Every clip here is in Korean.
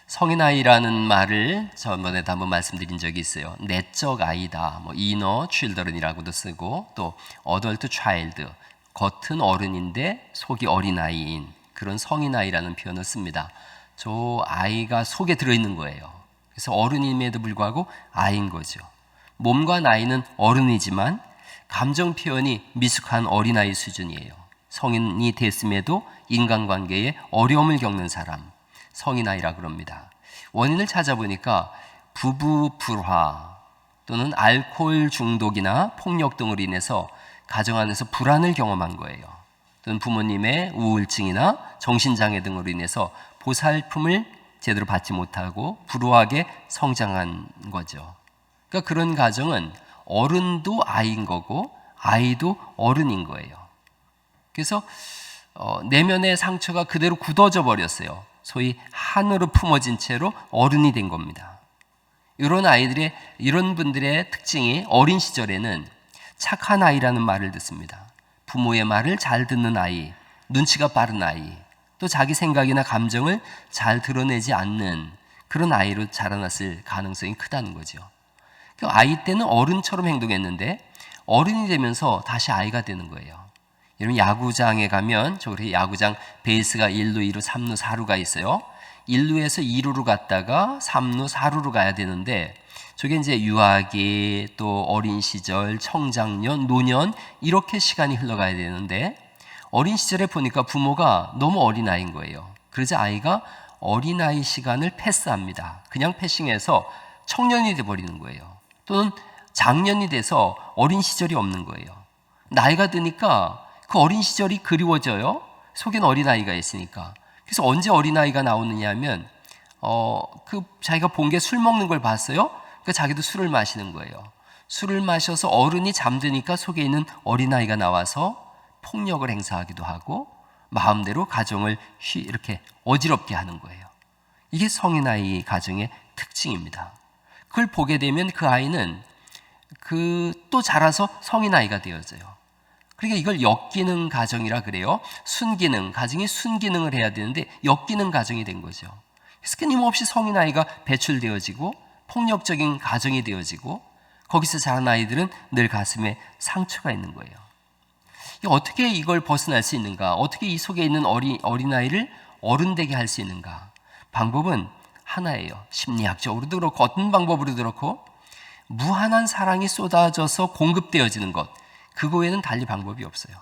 성인아이라는 말을 전번에도 한번 말씀드린 적이 있어요. 내적 아이다, inner children이라고도 쓰고, 또 adult child, 겉은 어른인데 속이 어린아이인 그런 성인아이라는 표현을 씁니다. 저 아이가 속에 들어있는 거예요. 그래서 어른임에도 불구하고 아이인 거죠. 몸과 나이는 어른이지만 감정 표현이 미숙한 어린아이 수준이에요. 성인이 됐음에도 인간관계에 어려움을 겪는 사람, 성인아이라 그럽니다. 원인을 찾아보니까 부부 불화 또는 알코올 중독이나 폭력 등으로 인해서 가정 안에서 불안을 경험한 거예요. 또는 부모님의 우울증이나 정신장애 등으로 인해서 보살핌을 제대로 받지 못하고 불우하게 성장한 거죠. 그러니까 그런 가정은 어른도 아이인 거고 아이도 어른인 거예요. 그래서 내면의 상처가 그대로 굳어져 버렸어요. 소위 한으로 품어진 채로 어른이 된 겁니다. 이런 분들의 특징이 어린 시절에는 착한 아이라는 말을 듣습니다. 부모의 말을 잘 듣는 아이, 눈치가 빠른 아이, 또 자기 생각이나 감정을 잘 드러내지 않는 그런 아이로 자라났을 가능성이 크다는 거죠. 아이 때는 어른처럼 행동했는데 어른이 되면서 다시 아이가 되는 거예요. 여러분 야구장에 가면 저기 야구장 베이스가 1루, 2루, 3루, 4루가 있어요. 1루에서 2루로 갔다가 3루, 4루로 가야 되는데 저게 이제 유아기, 또 어린 시절, 청장년, 노년 이렇게 시간이 흘러가야 되는데 어린 시절에 보니까 부모가 너무 어린아이인 거예요. 그러자 아이가 어린아이 시간을 패스합니다. 그냥 패싱해서 청년이 돼버리는 거예요. 또는 장년이 돼서 어린 시절이 없는 거예요. 나이가 드니까 그 어린 시절이 그리워져요. 속엔 어린아이가 있으니까. 그래서 언제 어린아이가 나오느냐 하면 자기가 본 게 술 먹는 걸 봤어요. 그러니까 자기도 술을 마시는 거예요. 술을 마셔서 어른이 잠드니까 속에 있는 어린아이가 나와서 폭력을 행사하기도 하고 마음대로 가정을 이렇게 어지럽게 하는 거예요. 이게 성인아이 가정의 특징입니다. 그걸 보게 되면 그 아이는 또 자라서 성인아이가 되어져요. 그러니까 이걸 역기능 가정이라 그래요. 순기능, 가정이 순기능을 해야 되는데 역기능 가정이 된 거죠. 그래서 끊임없이 성인아이가 배출되어지고 폭력적인 가정이 되어지고 거기서 자란 아이들은 늘 가슴에 상처가 있는 거예요. 어떻게 이걸 벗어날 수 있는가? 어떻게 이 속에 있는 어린아이를 어른되게 할 수 있는가? 방법은 하나예요. 심리학적으로도 그렇고 어떤 방법으로도 그렇고 무한한 사랑이 쏟아져서 공급되어지는 것, 그거 외에는 달리 방법이 없어요.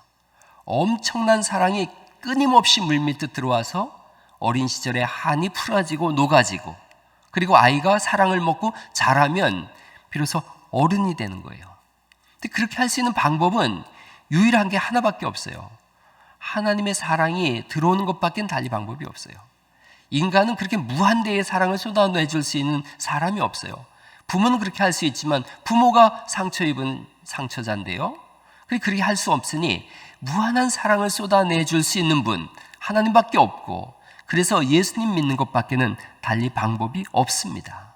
엄청난 사랑이 끊임없이 물밀듯 들어와서 어린 시절에 한이 풀어지고 녹아지고 그리고 아이가 사랑을 먹고 자라면 비로소 어른이 되는 거예요. 근데 그렇게 할 수 있는 방법은 유일한 게 하나밖에 없어요. 하나님의 사랑이 들어오는 것밖에 달리 방법이 없어요. 인간은 그렇게 무한대의 사랑을 쏟아내줄 수 있는 사람이 없어요. 부모는 그렇게 할 수 있지만 부모가 상처 입은 상처자인데요. 그렇게 할 수 없으니 무한한 사랑을 쏟아내줄 수 있는 분 하나님밖에 없고 그래서 예수님 믿는 것밖에는 달리 방법이 없습니다.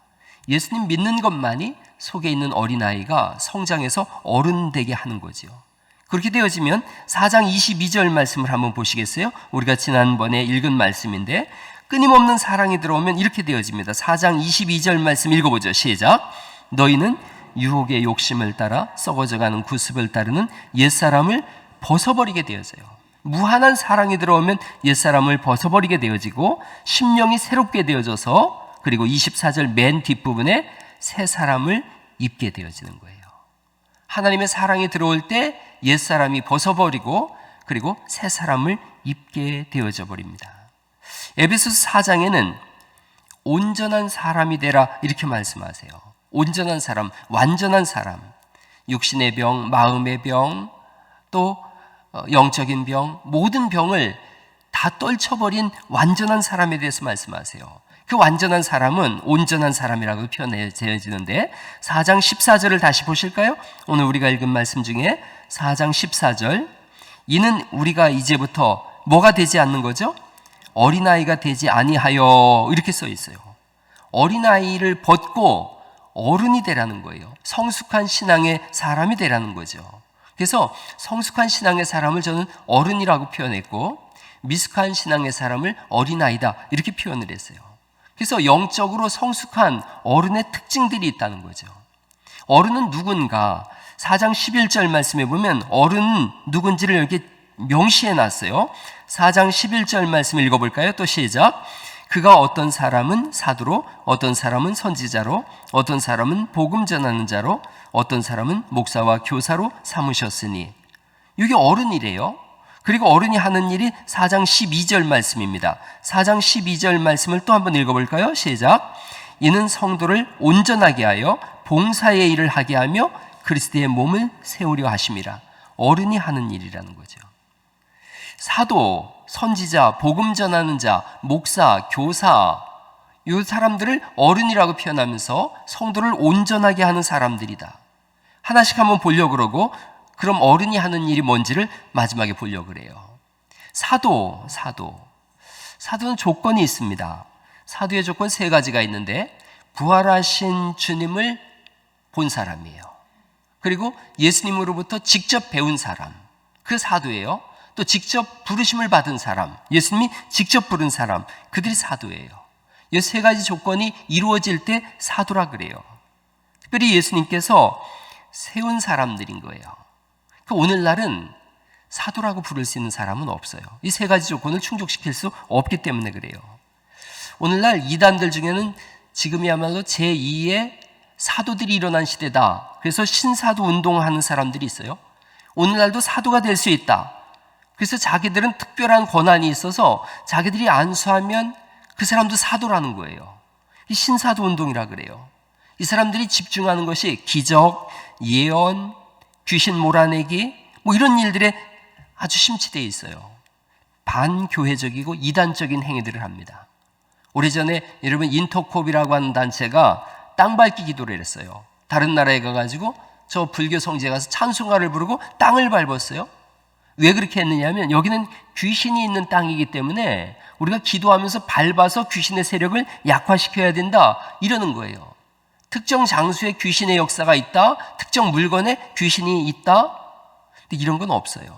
예수님 믿는 것만이 속에 있는 어린아이가 성장해서 어른 되게 하는 거죠. 그렇게 되어지면 4장 22절 말씀을 한번 보시겠어요? 우리가 지난번에 읽은 말씀인데 끊임없는 사랑이 들어오면 이렇게 되어집니다. 4장 22절 말씀 읽어보죠. 시작. 너희는 유혹의 욕심을 따라 썩어져가는 구습을 따르는 옛사람을 벗어버리게 되어져요. 무한한 사랑이 들어오면 옛사람을 벗어버리게 되어지고 심령이 새롭게 되어져서 그리고 24절 맨 뒷부분에 새 사람을 입게 되어지는 거예요. 하나님의 사랑이 들어올 때 옛사람이 벗어버리고 그리고 새 사람을 입게 되어져 버립니다. 에베소서 4장에는 온전한 사람이 되라 이렇게 말씀하세요. 온전한 사람, 완전한 사람, 육신의 병, 마음의 병, 또 영적인 병, 모든 병을 다 떨쳐버린 완전한 사람에 대해서 말씀하세요. 그 완전한 사람은 온전한 사람이라고 표현되어지는데 4장 14절을 다시 보실까요? 오늘 우리가 읽은 말씀 중에 4장 14절 이는 우리가 이제부터 뭐가 되지 않는 거죠? 어린아이가 되지 아니하여 이렇게 써 있어요. 어린아이를 벗고 어른이 되라는 거예요. 성숙한 신앙의 사람이 되라는 거죠. 그래서 성숙한 신앙의 사람을 저는 어른이라고 표현했고 미숙한 신앙의 사람을 어린아이다 이렇게 표현을 했어요. 그래서 영적으로 성숙한 어른의 특징들이 있다는 거죠. 어른은 누군가? 4장 11절 말씀에 보면 어른은 누군지를 이렇게 명시해 놨어요. 4장 11절 말씀 읽어볼까요? 또 시작. 그가 어떤 사람은 사도로, 어떤 사람은 선지자로, 어떤 사람은 복음 전하는 자로, 어떤 사람은 목사와 교사로 삼으셨으니. 이게 어른이래요. 그리고 어른이 하는 일이 4장 12절 말씀입니다. 4장 12절 말씀을 또 한번 읽어볼까요? 시작. 이는 성도를 온전하게 하여 봉사의 일을 하게 하며 그리스도의 몸을 세우려 하심이라. 어른이 하는 일이라는 거죠. 사도, 선지자, 복음 전하는 자, 목사, 교사, 이 사람들을 어른이라고 표현하면서 성도를 온전하게 하는 사람들이다. 하나씩 한번 보려고 그러고, 그럼 어른이 하는 일이 뭔지를 마지막에 보려고 그래요. 사도는 조건이 있습니다. 사도의 조건 3가지가 있는데, 부활하신 주님을 본 사람이에요. 그리고 예수님으로부터 직접 배운 사람, 그 사도예요. 또 직접 부르심을 받은 사람, 예수님이 직접 부른 사람, 그들이 사도예요. 이 3가지 조건이 이루어질 때 사도라 그래요. 특별히 예수님께서 세운 사람들인 거예요. 오늘날은 사도라고 부를 수 있는 사람은 없어요. 이 3가지 조건을 충족시킬 수 없기 때문에 그래요. 오늘날 이단들 중에는 지금이야말로 제2의 사도들이 일어난 시대다. 그래서 신사도 운동하는 사람들이 있어요. 오늘날도 사도가 될 수 있다. 그래서 자기들은 특별한 권한이 있어서 자기들이 안수하면 그 사람도 사도라는 거예요. 이 신사도 운동이라 그래요. 이 사람들이 집중하는 것이 기적, 예언, 귀신 몰아내기 이런 일들에 아주 심취되어 있어요. 반교회적이고 이단적인 행위들을 합니다. 오래전에 여러분 인터콥이라고 하는 단체가 땅 밟기 기도를 했어요. 다른 나라에 가가지고 저 불교 성지에 가서 찬송가를 부르고 땅을 밟았어요. 왜 그렇게 했느냐면 여기는 귀신이 있는 땅이기 때문에 우리가 기도하면서 밟아서 귀신의 세력을 약화시켜야 된다 이러는 거예요. 특정 장소에 귀신의 역사가 있다, 특정 물건에 귀신이 있다, 근데 이런 건 없어요.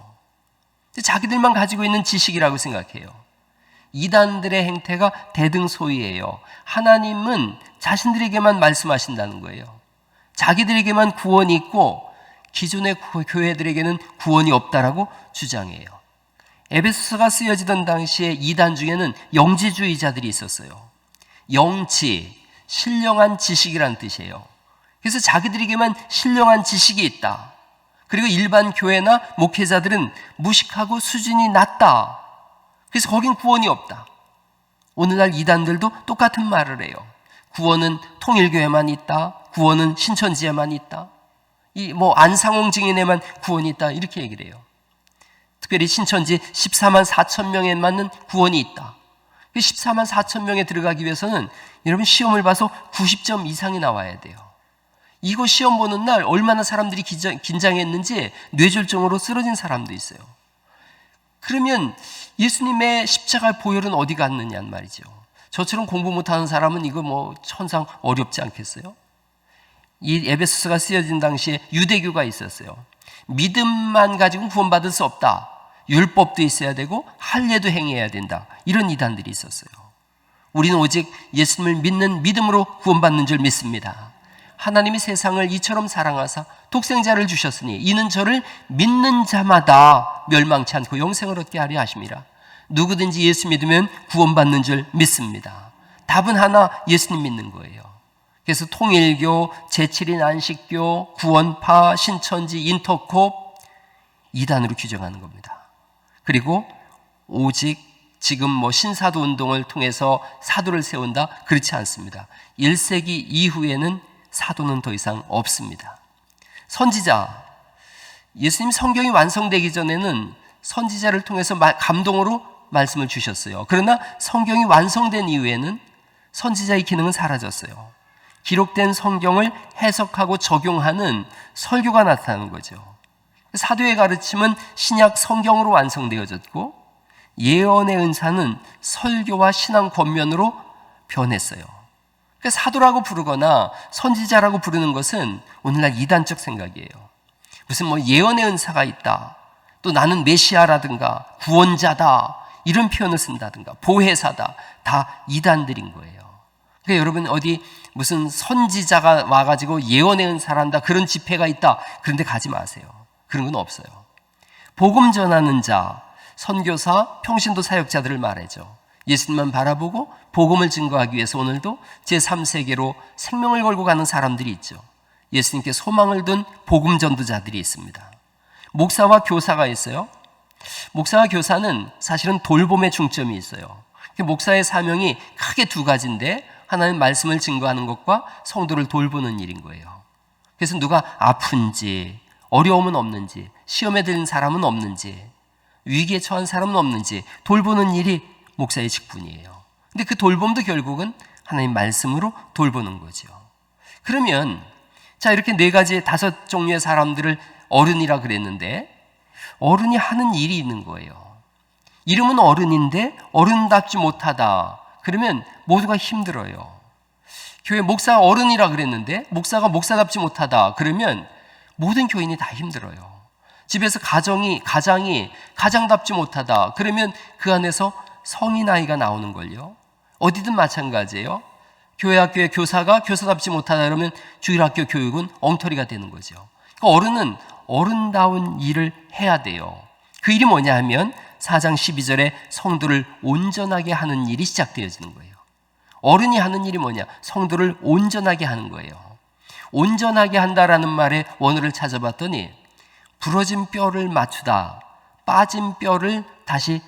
자기들만 가지고 있는 지식이라고 생각해요. 이단들의 행태가 대등소이예요. 하나님은 자신들에게만 말씀하신다는 거예요. 자기들에게만 구원이 있고 기존의 교회들에게는 구원이 없다라고 주장해요. 에베소서가 쓰여지던 당시에 이단 중에는 영지주의자들이 있었어요. 영지, 신령한 지식이란 뜻이에요. 그래서 자기들에게만 신령한 지식이 있다. 그리고 일반 교회나 목회자들은 무식하고 수준이 낮다. 그래서 거긴 구원이 없다. 오늘날 이단들도 똑같은 말을 해요. 구원은 통일교회만 있다. 구원은 신천지에만 있다. 안상홍 증인에만 구원이 있다. 이렇게 얘기를 해요. 특별히 신천지 14만 4천 명에 맞는 구원이 있다. 14만 4천 명에 들어가기 위해서는 여러분 시험을 봐서 90점 이상이 나와야 돼요. 이거 시험 보는 날 얼마나 사람들이 긴장했는지 뇌졸중으로 쓰러진 사람도 있어요. 그러면 예수님의 십자가 보혈은 어디 갔느냐는 말이죠. 저처럼 공부 못하는 사람은 이거 천상 어렵지 않겠어요? 이 에베소서가 쓰여진 당시에 유대교가 있었어요. 믿음만 가지고는 구원받을 수 없다. 율법도 있어야 되고 할례도 행해야 된다. 이런 이단들이 있었어요. 우리는 오직 예수님을 믿는 믿음으로 구원받는 줄 믿습니다. 하나님이 세상을 이처럼 사랑하사 독생자를 주셨으니 이는 저를 믿는 자마다 멸망치 않고 영생을 얻게 하려 하심이라. 누구든지 예수 믿으면 구원받는 줄 믿습니다. 답은 하나, 예수님 믿는 거예요. 그래서 통일교, 제7인 안식교, 구원파, 신천지, 인터콥 이단으로 규정하는 겁니다. 그리고 오직 지금 신사도 운동을 통해서 사도를 세운다? 그렇지 않습니다. 1세기 이후에는 사도는 더 이상 없습니다. 선지자, 예수님 성경이 완성되기 전에는 선지자를 통해서 감동으로 말씀을 주셨어요. 그러나 성경이 완성된 이후에는 선지자의 기능은 사라졌어요. 기록된 성경을 해석하고 적용하는 설교가 나타나는 거죠. 사도의 가르침은 신약 성경으로 완성되어졌고 예언의 은사는 설교와 신앙 권면으로 변했어요. 그러니까 사도라고 부르거나 선지자라고 부르는 것은 오늘날 이단적 생각이에요. 무슨 예언의 은사가 있다, 또 나는 메시아라든가 구원자다 이런 표현을 쓴다든가 보혜사다, 다 이단들인 거예요. 그러니까 여러분 어디 무슨 선지자가 와가지고 예언의 은사란다 그런 집회가 있다 그런데 가지 마세요. 그런 건 없어요. 복음 전하는 자, 선교사, 평신도 사역자들을 말하죠. 예수님만 바라보고 복음을 증거하기 위해서 오늘도 제3세계로 생명을 걸고 가는 사람들이 있죠. 예수님께 소망을 둔 복음 전도자들이 있습니다. 목사와 교사가 있어요. 목사와 교사는 사실은 돌봄의 중점이 있어요. 목사의 사명이 크게 두 가지인데 하나는 말씀을 증거하는 것과 성도를 돌보는 일인 거예요. 그래서 누가 아픈지 어려움은 없는지 시험에 들린 사람은 없는지 위기에 처한 사람은 없는지 돌보는 일이 목사의 직분이에요. 근데 그 돌봄도 결국은 하나님 말씀으로 돌보는 거죠. 그러면 자 이렇게 네 가지 다섯 종류의 사람들을 어른이라 그랬는데 어른이 하는 일이 있는 거예요. 이름은 어른인데 어른답지 못하다. 그러면 모두가 힘들어요. 교회 목사가 어른이라 그랬는데 목사가 목사답지 못하다. 그러면 모든 교인이 다 힘들어요. 집에서 가장이 가장답지 못하다. 그러면 그 안에서 성인 아이가 나오는 걸요. 어디든 마찬가지예요. 교회 학교의 교사가 교사답지 못하다 그러면 주일학교 교육은 엉터리가 되는 거죠. 그러니까 어른은 어른다운 일을 해야 돼요. 그 일이 뭐냐 하면 4장 12절에 성도를 온전하게 하는 일이 시작되어지는 거예요. 어른이 하는 일이 뭐냐? 성도를 온전하게 하는 거예요. 온전하게 한다라는 말의 원어를 찾아봤더니 부러진 뼈를 맞추다, 빠진 뼈를 다시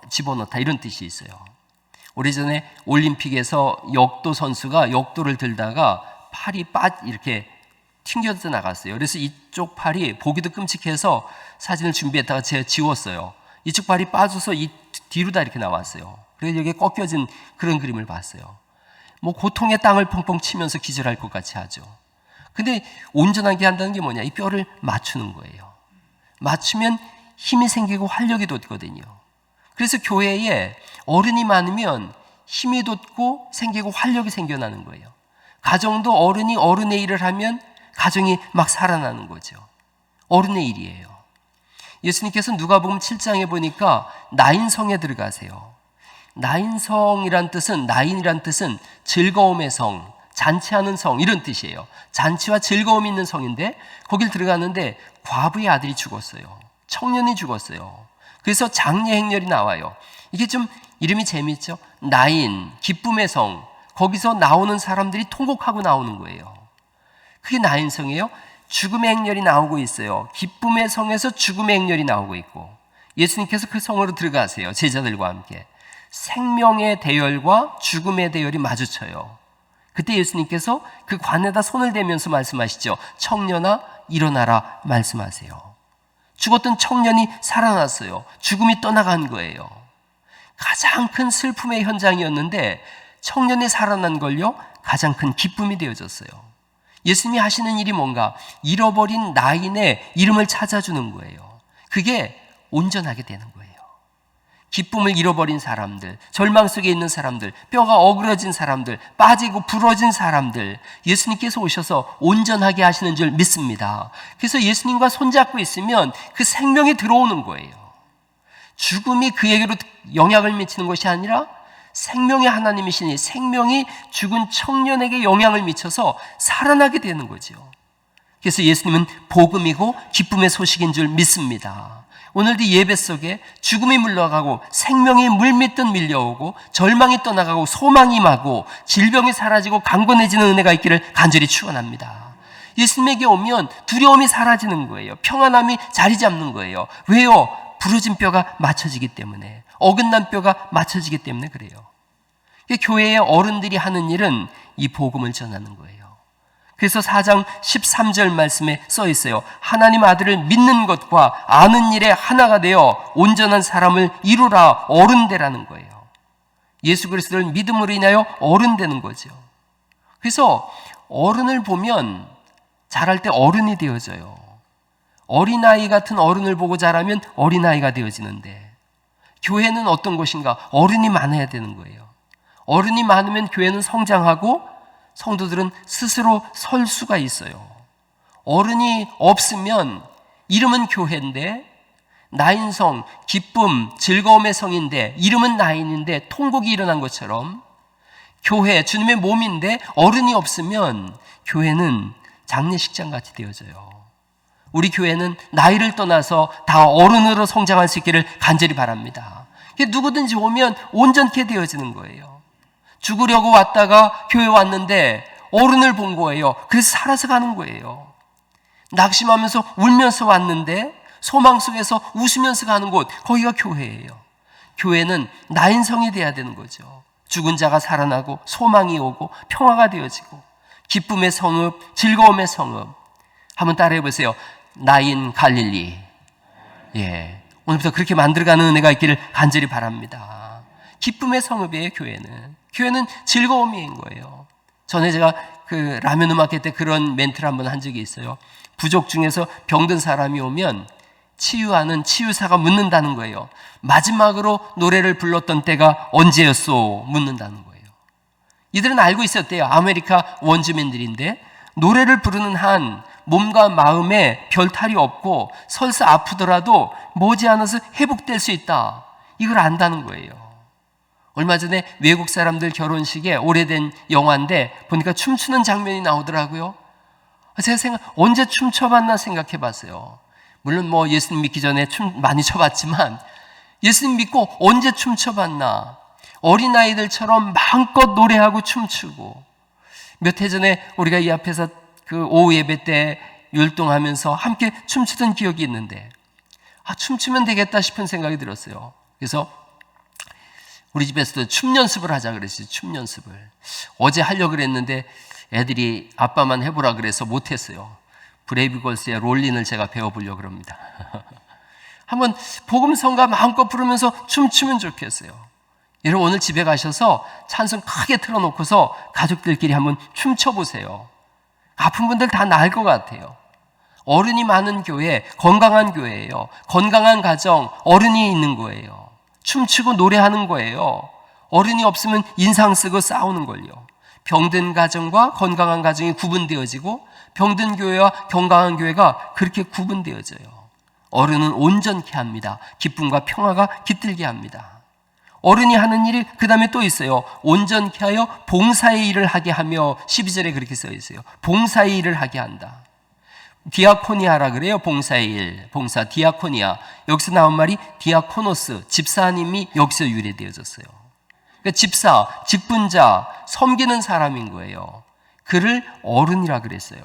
집어넣다 이런 뜻이 있어요. 오래전에 올림픽에서 역도 선수가 역도를 들다가 팔이 이렇게 튕겨져 나갔어요. 그래서 이쪽 팔이 보기도 끔찍해서 사진을 준비했다가 제가 지웠어요. 이쪽 팔이 빠져서 이 뒤로 다 이렇게 나왔어요. 그래서 여기에 꺾여진 그런 그림을 봤어요. 뭐 고통의 땅을 펑펑 치면서 기절할 것 같이 하죠. 근데 온전하게 한다는 게 뭐냐? 이 뼈를 맞추는 거예요. 맞추면 힘이 생기고 활력이 돋거든요. 그래서 교회에 어른이 많으면 힘이 돋고 생기고 활력이 생겨나는 거예요. 가정도 어른이 어른의 일을 하면 가정이 막 살아나는 거죠. 어른의 일이에요. 예수님께서 누가복음 7장에 보니까 나인성에 들어가세요. 나인성이란 뜻은 즐거움의 성, 잔치하는 성 이런 뜻이에요. 잔치와 즐거움이 있는 성인데 거길 들어갔는데 과부의 아들이 죽었어요. 청년이 죽었어요. 그래서 장례 행렬이 나와요. 이게 좀 이름이 재미있죠? 나인, 기쁨의 성. 거기서 나오는 사람들이 통곡하고 나오는 거예요. 그게 나인성이에요. 죽음의 행렬이 나오고 있어요. 기쁨의 성에서 죽음의 행렬이 나오고 있고 예수님께서 그 성으로 들어가세요. 제자들과 함께. 생명의 대열과 죽음의 대열이 마주쳐요. 그때 예수님께서 그 관에다 손을 대면서 말씀하시죠. 청년아 일어나라 말씀하세요. 죽었던 청년이 살아났어요. 죽음이 떠나간 거예요. 가장 큰 슬픔의 현장이었는데 청년이 살아난 걸요 가장 큰 기쁨이 되어졌어요. 예수님이 하시는 일이 뭔가 잃어버린 나인의 이름을 찾아주는 거예요. 그게 온전하게 되는 거예요. 기쁨을 잃어버린 사람들, 절망 속에 있는 사람들, 뼈가 어그러진 사람들, 빠지고 부러진 사람들, 예수님께서 오셔서 온전하게 하시는 줄 믿습니다. 그래서 예수님과 손잡고 있으면 그 생명이 들어오는 거예요. 죽음이 그에게로 영향을 미치는 것이 아니라 생명의 하나님이시니 생명이 죽은 청년에게 영향을 미쳐서 살아나게 되는 거죠. 그래서 예수님은 복음이고 기쁨의 소식인 줄 믿습니다. 오늘도 예배 속에 죽음이 물러가고 생명이 물밀듯 밀려오고 절망이 떠나가고 소망이 임하고 질병이 사라지고 강건해지는 은혜가 있기를 간절히 축원합니다. 예수님에게 오면 두려움이 사라지는 거예요. 평안함이 자리 잡는 거예요. 왜요? 부러진 뼈가 맞춰지기 때문에, 어긋난 뼈가 맞춰지기 때문에 그래요. 교회의 어른들이 하는 일은 이 복음을 전하는 거예요. 그래서 4장 13절 말씀에 써 있어요. 하나님 아들을 믿는 것과 아는 일에 하나가 되어 온전한 사람을 이루라 어른 되라는 거예요. 예수 그리스도를 믿음으로 인하여 어른 되는 거죠. 그래서 어른을 보면 자랄 때 어른이 되어져요. 어린아이 같은 어른을 보고 자라면 어린아이가 되어지는데 교회는 어떤 곳인가? 어른이 많아야 되는 거예요. 어른이 많으면 교회는 성장하고 성도들은 스스로 설 수가 있어요. 어른이 없으면 이름은 교회인데 나인성, 기쁨, 즐거움의 성인데 이름은 나인인데 통곡이 일어난 것처럼 교회, 주님의 몸인데 어른이 없으면 교회는 장례식장 같이 되어져요. 우리 교회는 나이를 떠나서 다 어른으로 성장할 수 있기를 간절히 바랍니다. 누구든지 오면 온전케 되어지는 거예요. 죽으려고 왔다가 교회 왔는데 어른을 본 거예요. 그래서 살아서 가는 거예요. 낙심하면서 울면서 왔는데 소망 속에서 웃으면서 가는 곳, 거기가 교회예요. 교회는 나인성이 돼야 되는 거죠. 죽은 자가 살아나고 소망이 오고 평화가 되어지고 기쁨의 성읍, 즐거움의 성읍. 한번 따라해 보세요. 나인 갈릴리. 예, 오늘부터 그렇게 만들어가는 은혜가 있기를 간절히 바랍니다. 기쁨의 성읍이에요. 교회는 즐거움인 거예요. 전에 제가 그 라면 음악회 때 그런 멘트를 한번 한 적이 있어요. 부족 중에서 병든 사람이 오면 치유하는 치유사가 묻는다는 거예요. 마지막으로 노래를 불렀던 때가 언제였소? 묻는다는 거예요. 이들은 알고 있었대요. 아메리카 원주민들인데 노래를 부르는 한 몸과 마음에 별탈이 없고 설사 아프더라도 머지않아서 회복될 수 있다. 이걸 안다는 거예요. 얼마 전에 외국 사람들 결혼식에 오래된 영화인데 보니까 춤추는 장면이 나오더라고요. 제가 언제 춤춰봤나 생각해 봤어요. 물론 뭐 예수님 믿기 전에 춤 많이 춰봤지만 예수님 믿고 언제 춤춰봤나. 어린아이들처럼 마음껏 노래하고 춤추고, 몇 해 전에 우리가 이 앞에서 그 오후 예배 때 율동하면서 함께 춤추던 기억이 있는데 춤추면 되겠다 싶은 생각이 들었어요. 그래서 우리 집에서도 춤 연습을 하자 그랬어요. 춤 연습을 어제 하려고 그랬는데 애들이 아빠만 해보라 그래서 못했어요. 브레이브걸스의 롤린을 제가 배워보려고 그럽니다. 한번 복음성가 마음껏 부르면서 춤추면 좋겠어요. 여러분 오늘 집에 가셔서 찬송 크게 틀어놓고서 가족들끼리 한번 춤춰보세요. 아픈 분들 다 나을 것 같아요. 어른이 많은 교회, 건강한 교회예요. 건강한 가정, 어른이 있는 거예요. 춤추고 노래하는 거예요. 어른이 없으면 인상 쓰고 싸우는 걸요. 병든 가정과 건강한 가정이 구분되어지고 병든 교회와 건강한 교회가 그렇게 구분되어져요. 어른은 온전케 합니다. 기쁨과 평화가 깃들게 합니다. 어른이 하는 일이 그 다음에 또 있어요. 온전케 하여 봉사의 일을 하게 하며 12절에 그렇게 써 있어요. 봉사의 일을 하게 한다. 디아코니아라 그래요. 봉사의 일, 봉사, 디아코니아. 여기서 나온 말이 디아코노스, 집사님이 여기서 유래되어졌어요. 그러니까 집사, 직분자, 섬기는 사람인 거예요. 그를 어른이라 그랬어요.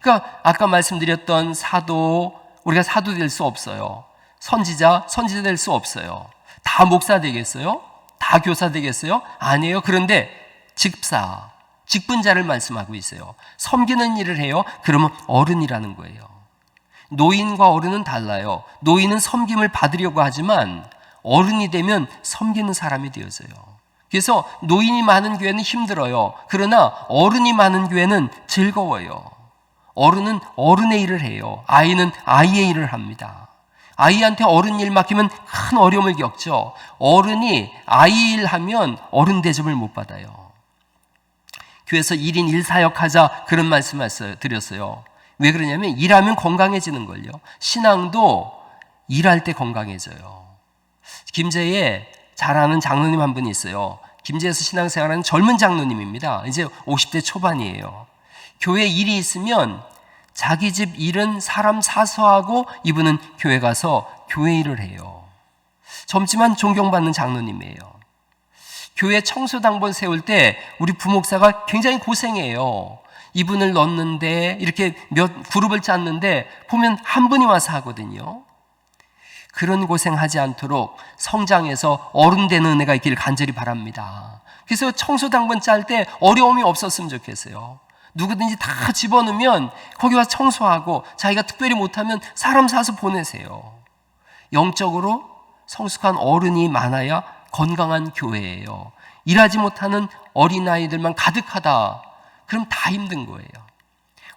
그러니까 아까 말씀드렸던 사도, 우리가 사도 될 수 없어요. 선지자 될 수 없어요. 다 목사 되겠어요? 다 교사 되겠어요? 아니에요. 그런데 집사, 직분자를 말씀하고 있어요. 섬기는 일을 해요. 그러면 어른이라는 거예요. 노인과 어른은 달라요. 노인은 섬김을 받으려고 하지만 어른이 되면 섬기는 사람이 되어져요. 그래서 노인이 많은 교회는 힘들어요. 그러나 어른이 많은 교회는 즐거워요. 어른은 어른의 일을 해요. 아이는 아이의 일을 합니다. 아이한테 어른 일 맡기면 큰 어려움을 겪죠. 어른이 아이 일 하면 어른 대접을 못 받아요. 교회에서 1인 1사역 하자 그런 말씀 드렸어요. 왜 그러냐면 일하면 건강해지는 걸요. 신앙도 일할 때 건강해져요. 김제에 잘 아는 장로님 한 분이 있어요. 김제에서 신앙생활하는 젊은 장로님입니다. 이제 50대 초반이에요. 교회 일이 있으면 자기 집 일은 사람 사서하고 이분은 교회 가서 교회 일을 해요. 젊지만 존경받는 장로님이에요. 교회 청소당번 세울 때 우리 부목사가 굉장히 고생해요. 이분을 넣는데 이렇게 몇 그룹을 짰는데 보면 한 분이 와서 하거든요. 그런 고생하지 않도록 성장해서 어른 되는 은혜가 있기를 간절히 바랍니다. 그래서 청소당번 짤 때 어려움이 없었으면 좋겠어요. 누구든지 다 집어넣으면 거기 와서 청소하고 자기가 특별히 못하면 사람 사서 보내세요. 영적으로 성숙한 어른이 많아야 건강한 교회예요. 일하지 못하는 어린아이들만 가득하다. 그럼 다 힘든 거예요.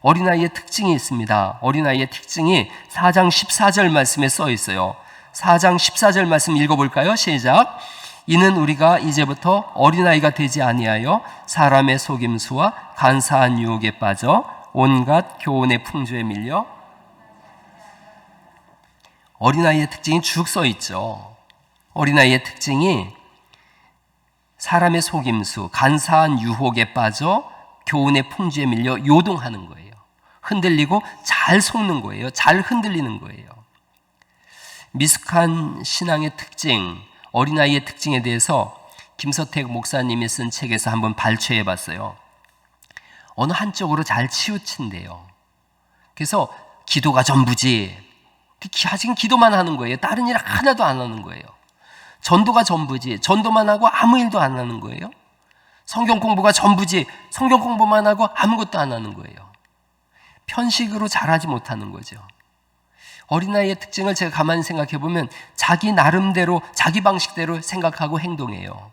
어린아이의 특징이 있습니다. 어린아이의 특징이 4장 14절 말씀에 써 있어요. 4장 14절 말씀 읽어볼까요? 시작. 이는 우리가 이제부터 어린아이가 되지 아니하여 사람의 속임수와 간사한 유혹에 빠져 온갖 교훈의 풍조에 밀려. 어린아이의 특징이 쭉 써 있죠. 어린아이의 특징이 사람의 속임수, 간사한 유혹에 빠져 교훈의 풍주에 밀려 요동하는 거예요. 흔들리고 잘 속는 거예요. 잘 흔들리는 거예요. 미숙한 신앙의 특징, 어린아이의 특징에 대해서 김서택 목사님이 쓴 책에서 한번 발췌해 봤어요. 어느 한쪽으로 잘 치우친대요. 그래서 기도가 전부지. 지금 기도만 하는 거예요. 다른 일 하나도 안 하는 거예요. 전도가 전부지. 전도만 하고 아무 일도 안 하는 거예요. 성경 공부가 전부지. 성경 공부만 하고 아무것도 안 하는 거예요. 편식으로 잘하지 못하는 거죠. 어린아이의 특징을 제가 가만히 생각해 보면 자기 나름대로 자기 방식대로 생각하고 행동해요.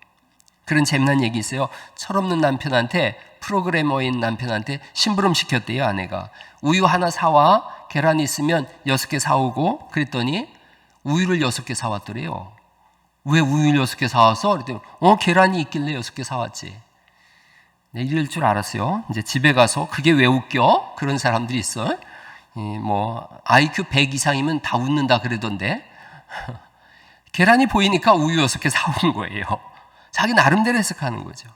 그런 재미난 얘기 있어요. 철없는 남편한테, 프로그래머인 남편한테 심부름 시켰대요. 아내가 우유 하나 사와, 계란이 있으면 6개 사오고. 그랬더니 우유를 6개 사왔더래요. 왜 우유를 6개 사왔어? 그랬더니 계란이 있길래 6개 사왔지. 네, 이럴 줄 알았어요. 이제 집에 가서 그게 왜 웃겨? 그런 사람들이 있어요. IQ 100 이상이면 다 웃는다 그러던데. 계란이 보이니까 우유 6개 사온 거예요. 자기 나름대로 해석하는 거죠.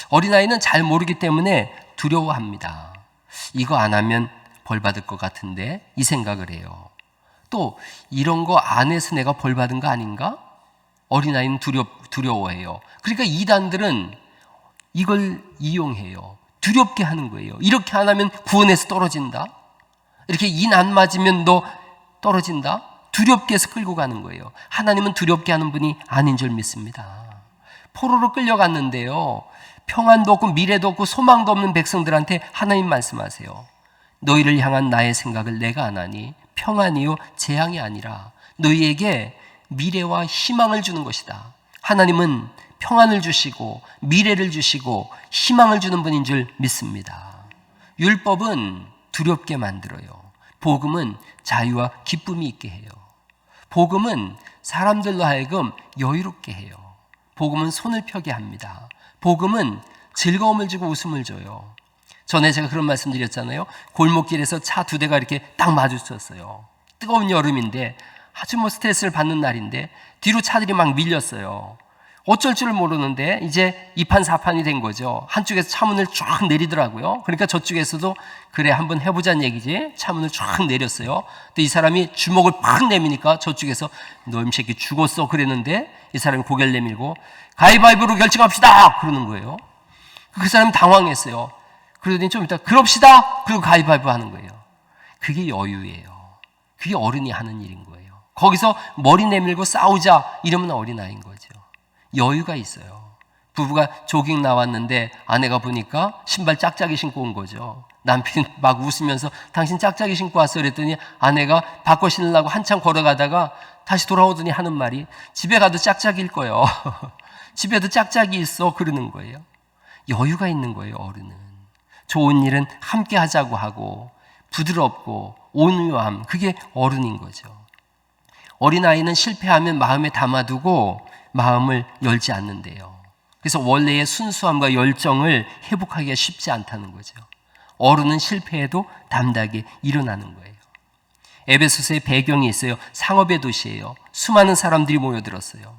어린아이는 잘 모르기 때문에 두려워합니다. 이거 안 하면 벌 받을 것 같은데, 이 생각을 해요. 또 이런 거 안 해서 내가 벌 받은 거 아닌가? 어린아이는 두려워해요. 그러니까 이단들은 이걸 이용해요. 두렵게 하는 거예요. 이렇게 안 하면 구원에서 떨어진다. 이렇게 인 안 맞으면 너 떨어진다. 두렵게 해서 끌고 가는 거예요. 하나님은 두렵게 하는 분이 아닌 줄 믿습니다. 포로로 끌려갔는데요, 평안도 없고 미래도 없고 소망도 없는 백성들한테 하나님 말씀하세요. 너희를 향한 나의 생각을 내가 안 하니 평안이요 재앙이 아니라 너희에게 미래와 희망을 주는 것이다. 하나님은 평안을 주시고 미래를 주시고 희망을 주는 분인 줄 믿습니다. 율법은 두렵게 만들어요. 복음은 자유와 기쁨이 있게 해요. 복음은 사람들로 하여금 여유롭게 해요. 복음은 손을 펴게 합니다. 복음은 즐거움을 주고 웃음을 줘요. 전에 제가 그런 말씀 드렸잖아요. 골목길에서 차 2대가 이렇게 딱 마주쳤어요. 뜨거운 여름인데 아주 스트레스를 받는 날인데 뒤로 차들이 막 밀렸어요. 어쩔 줄 모르는데 이제 2판 4판이 된 거죠. 한쪽에서 차문을 쫙 내리더라고요. 그러니까 저쪽에서도 그래 한번 해보자는 얘기지. 차문을 쫙 내렸어요. 근데 이 사람이 주먹을 팍 내미니까 저쪽에서 너 이 새끼 죽었어 그랬는데 이 사람이 고개를 내밀고 가위바위보로 결정합시다 그러는 거예요. 그 사람이 당황했어요. 그러더니 좀 이따 그럽시다 그리고 가위바위보 하는 거예요. 그게 여유예요. 그게 어른이 하는 일인 거예요. 거기서 머리 내밀고 싸우자 이러면 어린아이인 거죠. 여유가 있어요. 부부가 조깅 나왔는데 아내가 보니까 신발 짝짝이 신고 온 거죠. 남편이 막 웃으면서 당신 짝짝이 신고 왔어 그랬더니 아내가 바꿔 신으려고 한참 걸어가다가 다시 돌아오더니 하는 말이 집에 가도 짝짝이일 거예요. 집에도 짝짝이 있어 그러는 거예요. 여유가 있는 거예요. 어른은. 좋은 일은 함께 하자고 하고 부드럽고 온유함, 그게 어른인 거죠. 어린아이는 실패하면 마음에 담아두고 마음을 열지 않는데요. 그래서 원래의 순수함과 열정을 회복하기가 쉽지 않다는 거죠. 어른은 실패해도 담대하게 일어나는 거예요. 에베소서의 배경이 있어요. 상업의 도시예요. 수많은 사람들이 모여들었어요.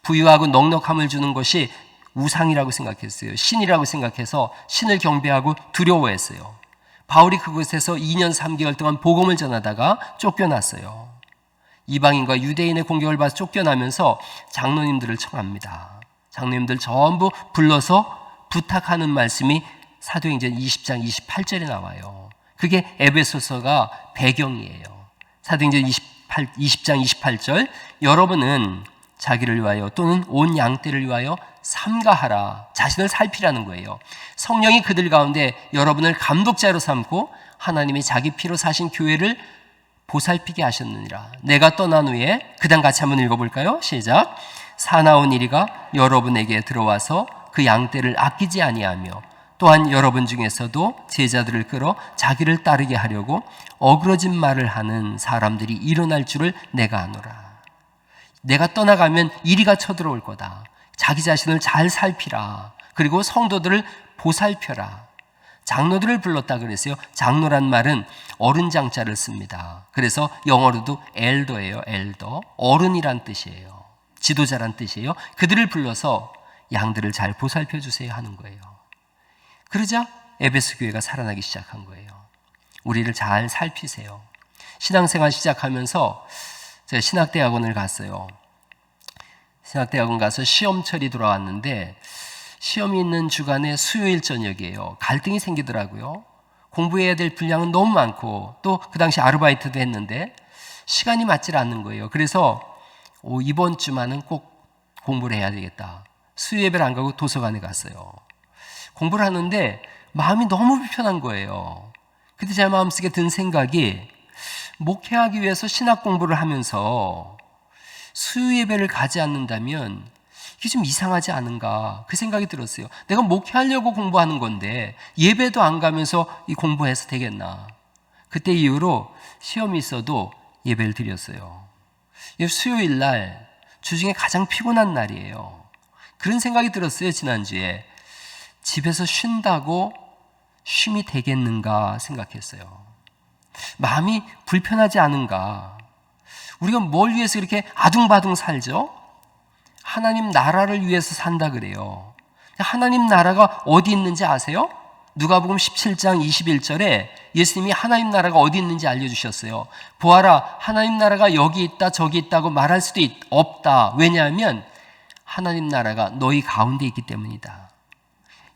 부유하고 넉넉함을 주는 것이 우상이라고 생각했어요. 신이라고 생각해서 신을 경배하고 두려워했어요. 바울이 그곳에서 2년 3개월 동안 복음을 전하다가 쫓겨났어요. 이방인과 유대인의 공격을 받아 쫓겨나면서 장로님들을 청합니다. 장로님들 전부 불러서 부탁하는 말씀이 사도행전 20장 28절에 나와요. 그게 에베소서가 배경이에요. 사도행전 20장 28절, 여러분은 자기를 위하여 또는 온 양떼를 위하여 삼가하라. 자신을 살피라는 거예요. 성령이 그들 가운데 여러분을 감독자로 삼고 하나님이 자기 피로 사신 교회를 보살피게 하셨느니라. 내가 떠난 후에 그 다음 같이 한번 읽어볼까요? 시작. 사나운 이리가 여러분에게 들어와서 그 양떼를 아끼지 아니하며 또한 여러분 중에서도 제자들을 끌어 자기를 따르게 하려고 어그러진 말을 하는 사람들이 일어날 줄을 내가 아노라. 내가 떠나가면 이리가 쳐들어올 거다. 자기 자신을 잘 살피라. 그리고 성도들을 보살펴라. 장로들을 불렀다 그랬어요. 장로란 말은 어른 장자를 씁니다. 그래서 영어로도 엘더예요. 엘더. 어른이란 뜻이에요. 지도자란 뜻이에요. 그들을 불러서 양들을 잘 보살펴 주세요 하는 거예요. 그러자 에베소 교회가 살아나기 시작한 거예요. 우리를 잘 살피세요. 신앙생활 시작하면서 제가 신학대학원을 갔어요. 신학대학원 가서 시험철이 돌아왔는데 시험이 있는 주간에 수요일 저녁이에요. 갈등이 생기더라고요. 공부해야 될 분량은 너무 많고 또 그 당시 아르바이트도 했는데 시간이 맞질 않는 거예요. 그래서 이번 주만은 꼭 공부를 해야 되겠다. 수요 예배를 안 가고 도서관에 갔어요. 공부를 하는데 마음이 너무 불편한 거예요. 그때 제 마음속에 든 생각이 목회하기 위해서 신학 공부를 하면서 수요 예배를 가지 않는다면 이게 좀 이상하지 않은가 그 생각이 들었어요. 내가 목회하려고 공부하는 건데 예배도 안 가면서 이 공부해서 되겠나. 그때 이후로 시험이 있어도 예배를 드렸어요. 수요일 날 주중에 가장 피곤한 날이에요. 그런 생각이 들었어요. 지난주에 집에서 쉰다고 쉼이 되겠는가 생각했어요. 마음이 불편하지 않은가. 우리가 뭘 위해서 이렇게 아둥바둥 살죠? 하나님 나라를 위해서 산다 그래요. 하나님 나라가 어디 있는지 아세요? 누가복음 17장 21절에 예수님이 하나님 나라가 어디 있는지 알려주셨어요. 보아라, 하나님 나라가 여기 있다 저기 있다고 말할 수도 없다. 왜냐하면 하나님 나라가 너희 가운데 있기 때문이다.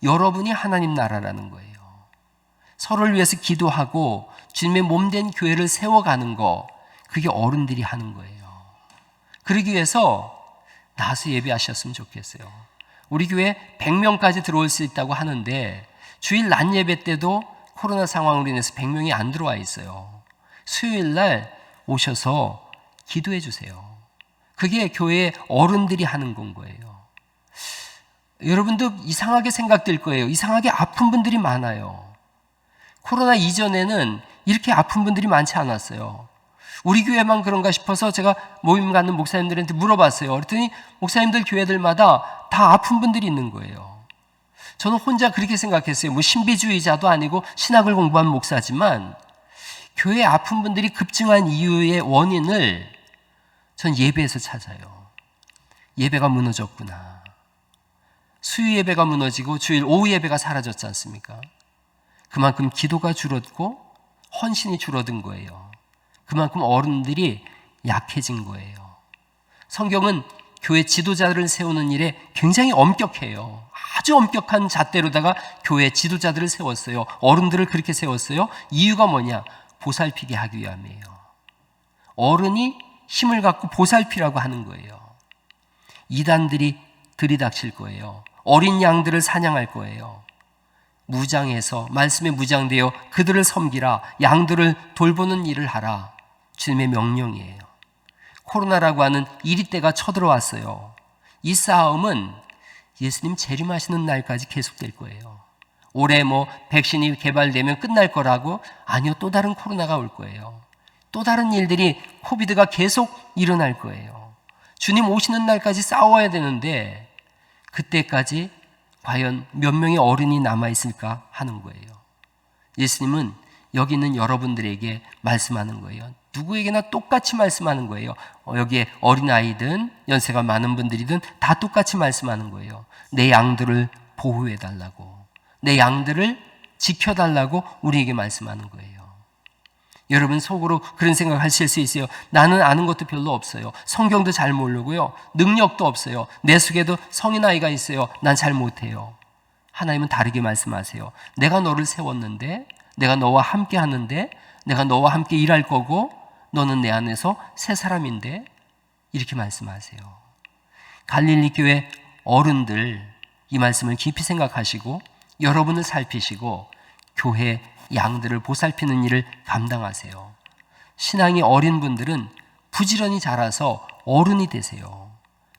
여러분이 하나님 나라라는 거예요. 서로를 위해서 기도하고 주님의 몸된 교회를 세워가는 거, 그게 어른들이 하는 거예요. 그러기 위해서 나와서 예배하셨으면 좋겠어요. 우리 교회 100명까지 들어올 수 있다고 하는데 주일 낮 예배 때도 코로나 상황으로 인해서 100명이 안 들어와 있어요. 수요일 날 오셔서 기도해 주세요. 그게 교회의 어른들이 하는 건 거예요. 여러분도 이상하게 생각될 거예요. 이상하게 아픈 분들이 많아요. 코로나 이전에는 이렇게 아픈 분들이 많지 않았어요. 우리 교회만 그런가 싶어서 제가 모임 갖는 목사님들한테 물어봤어요. 그랬더니 목사님들 교회들마다 다 아픈 분들이 있는 거예요. 저는 혼자 그렇게 생각했어요. 뭐 신비주의자도 아니고 신학을 공부한 목사지만 교회에 아픈 분들이 급증한 이유의 원인을 전 예배에서 찾아요. 예배가 무너졌구나. 수요 예배가 무너지고 주일 오후 예배가 사라졌지 않습니까? 그만큼 기도가 줄었고 헌신이 줄어든 거예요. 그만큼 어른들이 약해진 거예요. 성경은 교회 지도자들을 세우는 일에 굉장히 엄격해요. 아주 엄격한 잣대로다가 교회 지도자들을 세웠어요. 어른들을 그렇게 세웠어요. 이유가 뭐냐? 보살피게 하기 위함이에요. 어른이 힘을 갖고 보살피라고 하는 거예요. 이단들이 들이닥칠 거예요. 어린 양들을 사냥할 거예요. 무장해서 말씀에 무장되어 그들을 섬기라. 양들을 돌보는 일을 하라. 주님의 명령이에요. 코로나라고 하는 이리때가 쳐들어왔어요. 이 싸움은 예수님 재림하시는 날까지 계속될 거예요. 올해 백신이 개발되면 끝날 거라고? 아니요, 또 다른 코로나가 올 거예요. 또 다른 일들이 코비드가 계속 일어날 거예요. 주님 오시는 날까지 싸워야 되는데 그때까지 과연 몇 명의 어른이 남아있을까 하는 거예요. 예수님은 여기 있는 여러분들에게 말씀하는 거예요. 누구에게나 똑같이 말씀하는 거예요. 여기에 어린아이든 연세가 많은 분들이든 다 똑같이 말씀하는 거예요. 내 양들을 보호해달라고, 내 양들을 지켜달라고 우리에게 말씀하는 거예요. 여러분 속으로 그런 생각을 하실 수 있어요. 나는 아는 것도 별로 없어요. 성경도 잘 모르고요. 능력도 없어요. 내 속에도 성인 아이가 있어요. 난 잘 못해요. 하나님은 다르게 말씀하세요. 내가 너를 세웠는데, 내가 너와 함께 하는데, 내가 너와 함께 일할 거고 너는 내 안에서 새 사람인데, 이렇게 말씀하세요. 갈릴리 교회 어른들 이 말씀을 깊이 생각하시고 여러분을 살피시고 교회 양들을 보살피는 일을 감당하세요. 신앙이 어린 분들은 부지런히 자라서 어른이 되세요.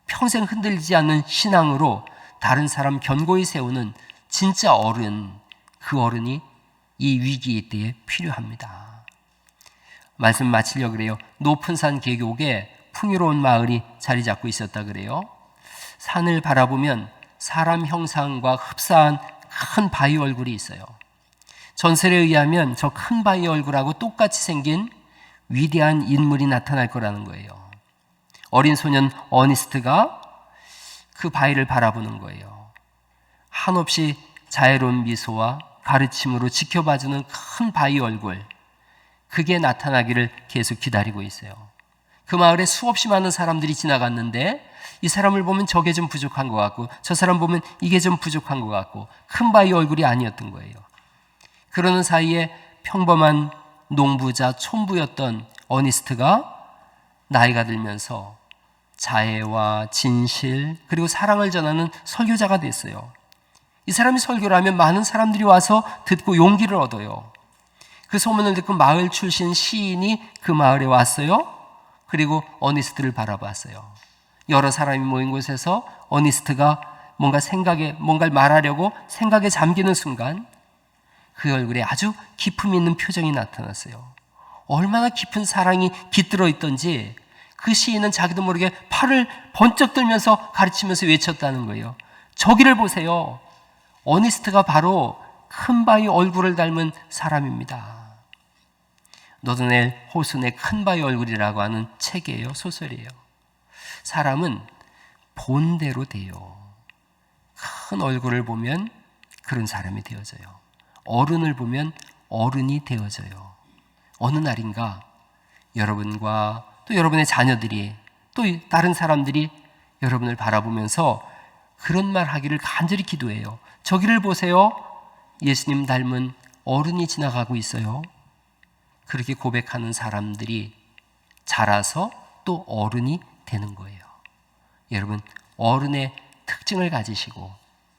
평생 흔들리지 않는 신앙으로 다른 사람 견고히 세우는 진짜 어른, 그 어른이 이 위기 때에 필요합니다. 말씀 마치려고 그래요. 높은 산 계곡에 풍요로운 마을이 자리 잡고 있었다 그래요. 산을 바라보면 사람 형상과 흡사한 큰 바위 얼굴이 있어요. 전설에 의하면 저 큰 바위 얼굴하고 똑같이 생긴 위대한 인물이 나타날 거라는 거예요. 어린 소년 어니스트가 그 바위를 바라보는 거예요. 한없이 자애로운 미소와 가르침으로 지켜봐주는 큰 바위 얼굴, 그게 나타나기를 계속 기다리고 있어요. 그 마을에 수없이 많은 사람들이 지나갔는데 이 사람을 보면 저게 좀 부족한 것 같고 저 사람 보면 이게 좀 부족한 것 같고 큰 바위 얼굴이 아니었던 거예요. 그러는 사이에 평범한 농부자 촌부였던 어니스트가 나이가 들면서 자애와 진실 그리고 사랑을 전하는 설교자가 됐어요. 이 사람이 설교를 하면 많은 사람들이 와서 듣고 용기를 얻어요. 그 소문을 듣고 마을 출신 시인이 그 마을에 왔어요. 그리고 어니스트를 바라봤어요. 여러 사람이 모인 곳에서 어니스트가 뭔가를 말하려고 생각에 잠기는 순간 그 얼굴에 아주 기품 있는 표정이 나타났어요. 얼마나 깊은 사랑이 깃들어 있던지 그 시인은 자기도 모르게 팔을 번쩍 들면서 가르치면서 외쳤다는 거예요. 저기를 보세요. 어니스트가 바로 큰 바위 얼굴을 닮은 사람입니다. 노드넬 호순의 큰 바위 얼굴이라고 하는 책이에요. 소설이에요. 사람은 본대로 돼요. 큰 얼굴을 보면 그런 사람이 되어져요. 어른을 보면 어른이 되어져요. 어느 날인가 여러분과 또 여러분의 자녀들이 또 다른 사람들이 여러분을 바라보면서 그런 말 하기를 간절히 기도해요. 저기를 보세요. 예수님 닮은 어른이 지나가고 있어요. 그렇게 고백하는 사람들이 자라서 또 어른이 되는 거예요. 여러분, 어른의 특징을 가지시고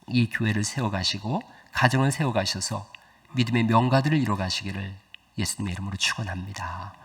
이 교회를 세워가시고 가정을 세워가셔서 믿음의 명가들을 이뤄가시기를 예수님의 이름으로 축원합니다.